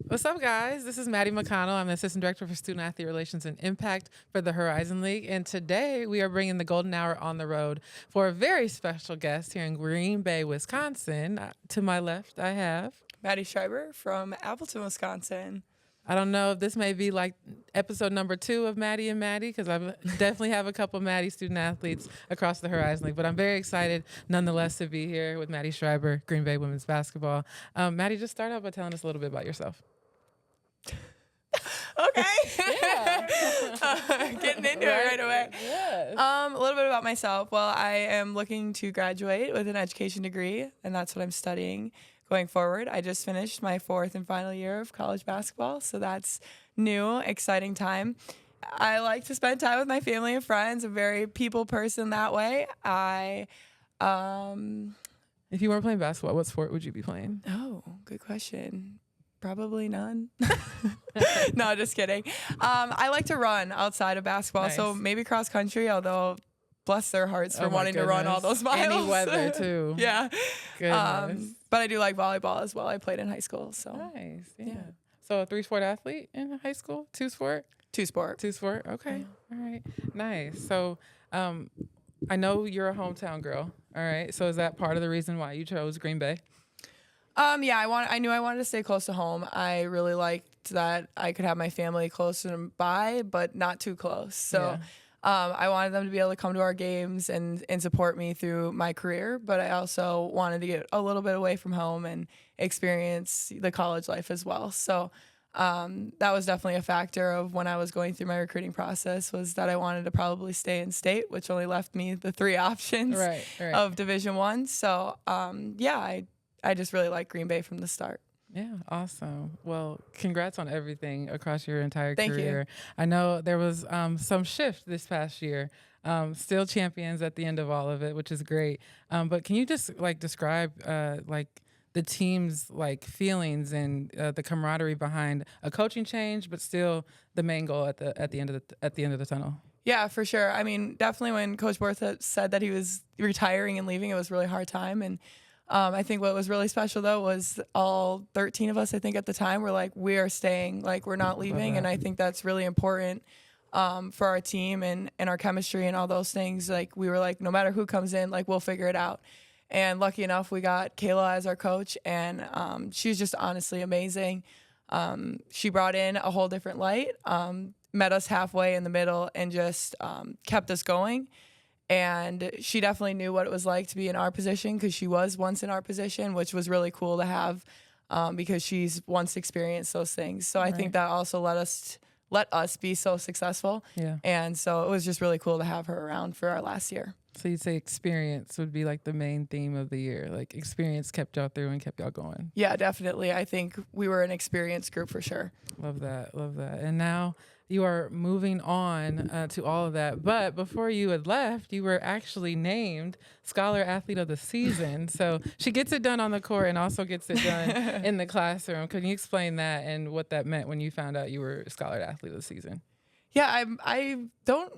What's up, guys? This is Maddie McConnell. I'm the Assistant Director for Student Athlete Relations and Impact for the Horizon League. And today we are bringing the Golden Hour on the road for a very special guest here in Green Bay, Wisconsin. To my left, I have Maddy Schreiber from Appleton, Wisconsin. I don't know if this may be like episode number 2 of Maddie and Maddie, because I definitely have a couple of Maddie student athletes across the Horizon League. But I'm very excited, nonetheless, to be here with Maddy Schreiber, Green Bay women's basketball. Maddie, just start out by telling us a little bit about yourself. Okay. Yeah. Getting into it right away. Yes. A little bit about myself. Well, I am looking to graduate with an education degree, and that's what I'm studying going forward. I just finished my 4th and final year of college basketball, so that's new, exciting time. I like to spend time with my family and friends. I'm a very people person that way. If you weren't playing basketball, what sport would you be playing? Oh, good question. Probably none. No, just kidding. I like to run outside of basketball, Nice. so maybe cross country, although bless their hearts for Oh my wanting to run all goodness. those miles. Any weather, too. Yeah. Goodness. But I do like volleyball as well. I played in high school, so Nice. Yeah. yeah. So a 3-sport athlete in high school? 2-sport? Two-sport. 2-sport. Okay. All right. Nice. So I know you're a hometown girl. All right. So is that part of the reason why you chose Green Bay? Yeah, I knew I wanted to stay close to home. I really liked that I could have my family close by, but not too close. So I wanted them to be able to come to our games and support me through my career, but I also wanted to get a little bit away from home and experience the college life as well. So that was definitely a factor of when I was going through my recruiting process, was that I wanted to probably stay in state, which only left me the 3 options Right. of Division I. So I just really like Green Bay from the start. Yeah, awesome. Well, congrats on everything across your entire Thank you. career. I know there was some shift this past year. Still champions at the end of all of it, which is great. But can you just describe the team's feelings and the camaraderie behind a coaching change, but still the main goal at the end of the tunnel? Yeah, for sure. I mean, definitely when Coach Bortha said that he was retiring and leaving, it was a really hard time. And I think what was really special, though, was all 13 of us, I think, at the time were like, we are staying, we're not leaving. And I think that's really important for our team and our chemistry and all those things. We were like, no matter who comes in, we'll figure it out. And lucky enough, we got Kayla as our coach, and she's just honestly amazing. She brought in a whole different light, met us halfway in the middle, and just kept us going. And she definitely knew what it was like to be in our position, because she was once in our position, which was really cool to have because she's once experienced those things. So I think that also let us be so successful. Yeah. And so it was just really cool to have her around for our last year. So you'd say experience would be the main theme of the year. Experience kept y'all through and kept y'all going. Yeah, definitely. I think we were an experienced group for sure. Love that. And now you are moving on to all of that. But before you had left, you were actually named Scholar Athlete of the Season. So she gets it done on the court and also gets it done in the classroom. Can you explain that and what that meant when you found out you were Scholar Athlete of the Season? Yeah,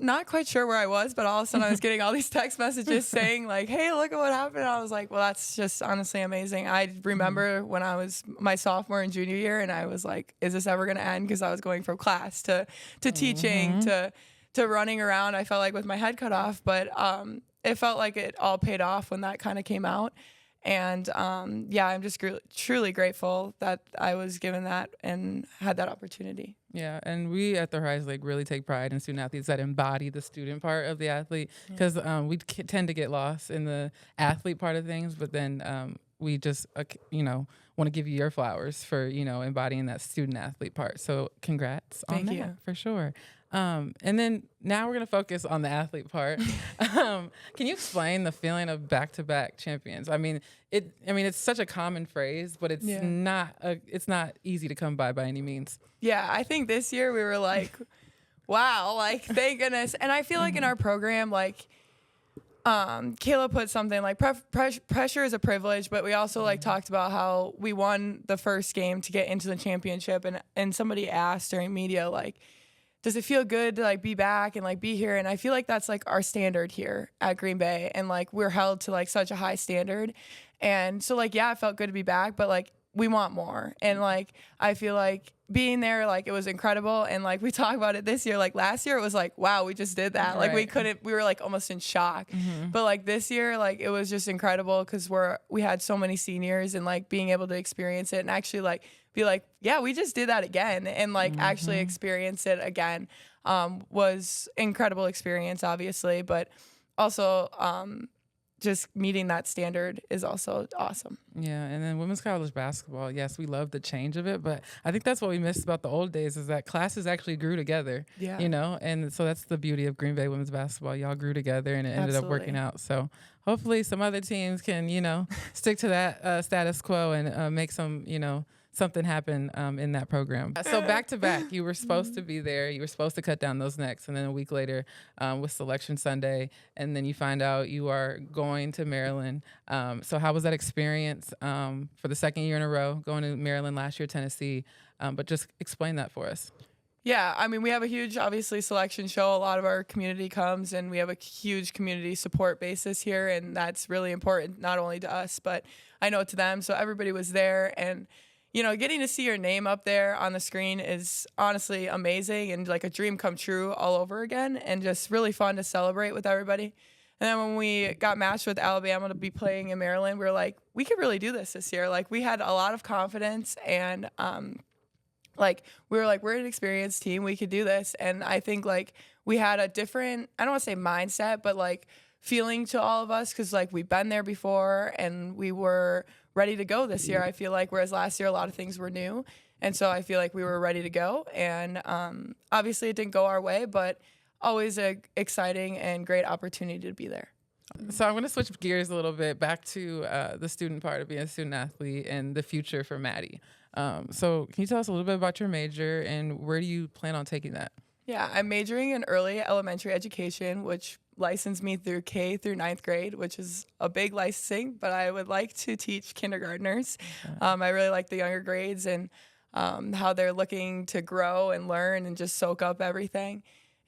not quite sure where I was, but all of a sudden I was getting all these text messages saying hey, look at what happened. And I was like, well, that's just honestly amazing. I remember when I was my sophomore and junior year, and I was like, is this ever going to end? Because I was going from class to teaching to running around. I felt like with my head cut off, but it felt like it all paid off when that kind of came out. And I'm just truly grateful that I was given that and had that opportunity. Yeah, and we at the Horizon League really take pride in student athletes that embody the student part of the athlete, because we tend to get lost in the athlete part of things, but then we just want to give you your flowers for embodying that student athlete part. So congrats on Thank you. that, for sure. And then now we're going to focus on the athlete part. Can you explain the feeling of back-to-back champions? I mean, it's such a common phrase, but it's not easy to come by any means. Yeah, I think this year we were like, wow, thank goodness. And I feel like in our program, Kayla put something like pressure is a privilege, but we also talked about how we won the first game to get into the championship. And somebody asked during media, does it feel good to be back and be here? And I feel like that's our standard here at Green Bay, and we're held to such a high standard. And so it felt good to be back, but we want more. And like, I feel like being there, like it was incredible. And like, we talk about it this year, like last year it was like, wow, we just did that. Like we were like almost in shock. But like this year, like it was just incredible because we had so many seniors, and like being able to experience it and actually like be like, yeah, we just did that again, and like actually experience it again was incredible experience, obviously, but also just meeting that standard is also awesome. Yeah, and then women's college basketball, yes, we love the change of it, but I think that's what we missed about the old days is that classes actually grew together, Yeah. you know, and so that's the beauty of Green Bay women's basketball. Y'all grew together and it ended up working out. So hopefully some other teams can, you know, stick to that status quo and make some, you know, something happen in that program. So back to back, you were supposed to be there. You were supposed to cut down those necks. And then a week later was Selection Sunday. And then you find out you are going to Maryland. So how was that experience for the second year in a row, going to Maryland last year, Tennessee? But just explain that for us. Yeah, I mean, we have a huge, obviously, selection show. A lot of our community comes, and we have a huge community support basis here. And that's really important, not only to us, but I know to them. So everybody was there. And you know, getting to see your name up there on the screen is honestly amazing and like a dream come true all over again, and just really fun to celebrate with everybody. And then when we got matched with Alabama to be playing in Maryland, we were like, we could really do this year. Like we had a lot of confidence, and like we were like, we're an experienced team, we could do this. And I think like we had a different, I don't want to say mindset, but like feeling to all of us, because like we've been there before and we were ready to go this year, I feel like, whereas last year a lot of things were new. And so I feel like we were ready to go. And obviously it didn't go our way, but always a exciting and great opportunity to be there. So I'm going to switch gears a little bit back to the student part of being a student athlete and the future for Maddy. So can you tell us a little bit about your major and where do you plan on taking that? Yeah, I'm majoring in early elementary education, which licensed me through K through ninth grade, which is a big licensing, but I would like to teach kindergartners. I really like the younger grades and how they're looking to grow and learn and just soak up everything.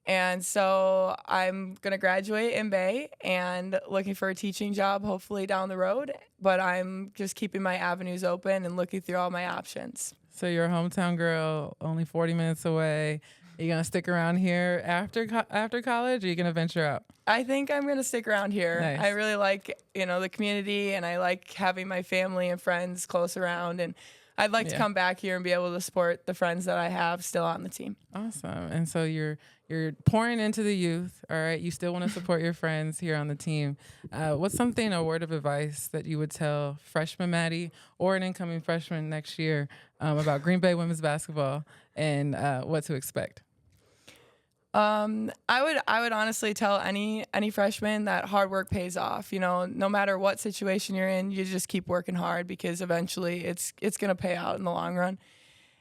And so I'm going to graduate in Bay and looking for a teaching job, hopefully down the road. But I'm just keeping my avenues open and looking through all my options. So you're a hometown girl, only 40 minutes away. Are you going to stick around here after college, or are you going to venture out? I think I'm going to stick around here. Nice. I really like, you know, the community, and I like having my family and friends close around. And I'd like to come back here and be able to support the friends that I have still on the team. Awesome. And so you're pouring into the youth, all right? You still want to support your friends here on the team. What's a word of advice that you would tell freshman Maddy or an incoming freshman next year about Green Bay women's basketball and what to expect? I would honestly tell any freshman that hard work pays off. You know, no matter what situation you're in, you just keep working hard, because eventually it's going to pay out in the long run.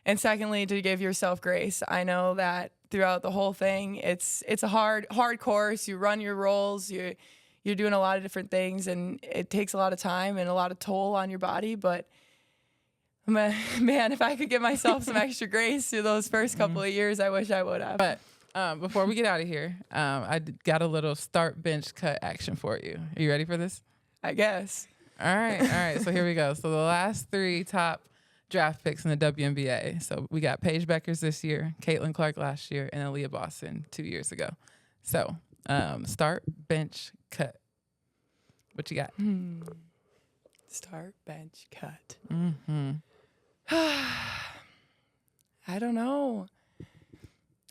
And secondly, to give yourself grace. I know that throughout the whole thing, it's a hard course. You run your roles, you're doing a lot of different things, and it takes a lot of time and a lot of toll on your body. But man, if I could give myself some extra grace through those first couple of years, I wish I would have. But before we get out of here, I got a little start, bench, cut action for you. Are you ready for this? I guess. All right. So here we go. So the last three top draft picks in the WNBA. So we got Paige Beckers this year, Caitlin Clark last year, and Aaliyah Boston 2 years ago. So start, bench, cut. What you got? Start, bench, cut. Mm-hmm. I don't know.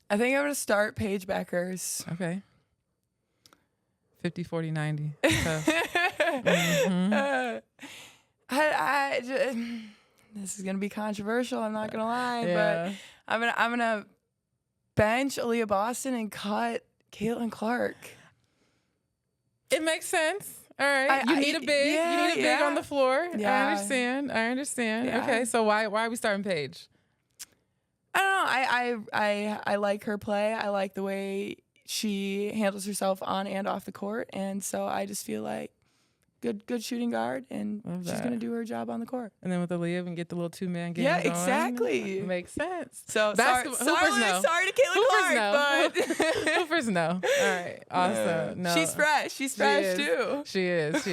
I think I'm going to start Paige Beckers. Okay. 50, 40, 90. This is going to be controversial, I'm not going to lie, Yeah. but I'm gonna bench Aaliyah Boston and cut Caitlin Clark. It makes sense. All right. You need a big. You need a big on the floor. Yeah. I understand. Yeah. Okay. So why are we starting Paige? I don't know. I like her play. I like the way she handles herself on and off the court. And so I just feel like good shooting guard, and Love she's that. going to do her job on the court. And then with Aaliyah, we can get the little 2-man game. Yeah, going. exactly. Makes sense. So Basketball, sorry to Caitlin Hoopers Clark, no. but Hoopers no. All right, awesome. No, she's fresh. She's fresh too. She is.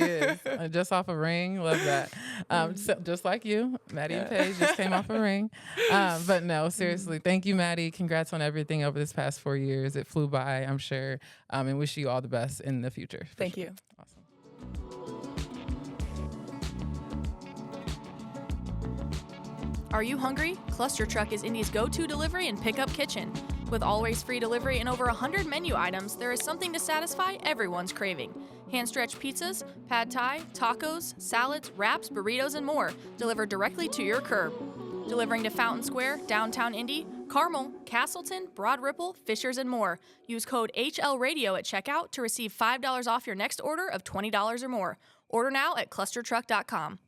Just off a ring. Love that. So, just like you, Maddy and Paige just came off a ring. But no, seriously, thank you, Maddy. Congrats on everything over this past 4 years. It flew by, I'm sure, and wish you all the best in the future. Thank you. Awesome. Are you hungry? Cluster Truck is Indy's go-to delivery and pickup kitchen. With always free delivery and over 100 menu items, there is something to satisfy everyone's craving. Hand-stretched pizzas, pad thai, tacos, salads, wraps, burritos, and more, delivered directly to your curb. Delivering to Fountain Square, downtown Indy, Carmel, Castleton, Broad Ripple, Fishers, and more. Use code HLRadio at checkout to receive $5 off your next order of $20 or more. Order now at clustertruck.com.